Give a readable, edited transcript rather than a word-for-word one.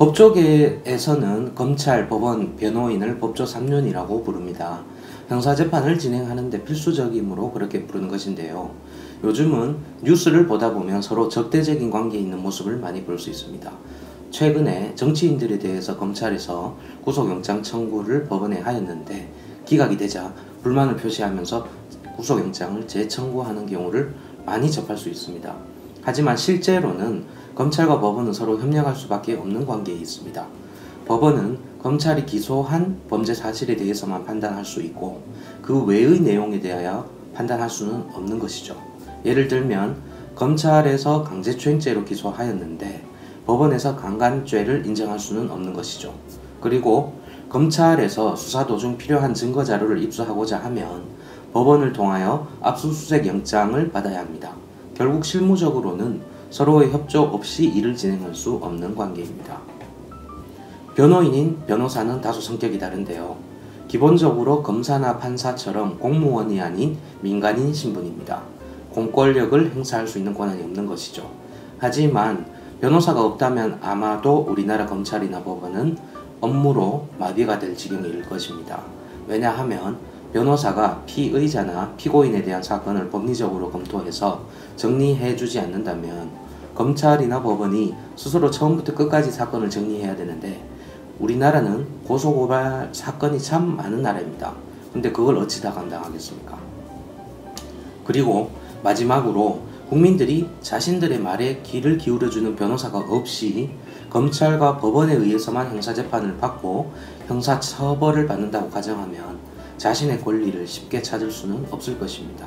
법조계에서는 검찰, 법원, 변호인을 법조 3륜이라고 부릅니다. 형사재판을 진행하는 데 필수적이므로 그렇게 부르는 것인데요. 요즘은 뉴스를 보다 보면 서로 적대적인 관계에 있는 모습을 많이 볼 수 있습니다. 최근에 정치인들에 대해서 검찰에서 구속영장 청구를 법원에 하였는데 기각이 되자 불만을 표시하면서 구속영장을 재청구하는 경우를 많이 접할 수 있습니다. 하지만 실제로는 검찰과 법원은 서로 협력할 수밖에 없는 관계에 있습니다. 법원은 검찰이 기소한 범죄 사실에 대해서만 판단할 수 있고 그 외의 내용에 대하여 판단할 수는 없는 것이죠. 예를 들면 검찰에서 강제추행죄로 기소하였는데 법원에서 강간죄를 인정할 수는 없는 것이죠. 그리고 검찰에서 수사 도중 필요한 증거 자료를 입수하고자 하면 법원을 통하여 압수수색 영장을 받아야 합니다. 결국 실무적으로는 서로의 협조 없이 일을 진행할 수 없는 관계입니다. 변호인인 변호사는 다소 성격이 다른데요. 기본적으로 검사나 판사처럼 공무원이 아닌 민간인 신분입니다. 공권력을 행사할 수 있는 권한이 없는 것이죠. 하지만 변호사가 없다면 아마도 우리나라 검찰이나 법원은 업무로 마비가 될 지경에 이를 것입니다. 왜냐하면 변호사가 피의자나 피고인에 대한 사건을 법리적으로 검토해서 정리해주지 않는다면 검찰이나 법원이 스스로 처음부터 끝까지 사건을 정리해야 되는데 우리나라는 고소고발 사건이 참 많은 나라입니다. 근데 그걸 어찌 다 감당하겠습니까? 그리고 마지막으로 국민들이 자신들의 말에 귀를 기울여주는 변호사가 없이 검찰과 법원에 의해서만 형사재판을 받고 형사처벌을 받는다고 가정하면 자신의 권리를 쉽게 찾을 수는 없을 것입니다.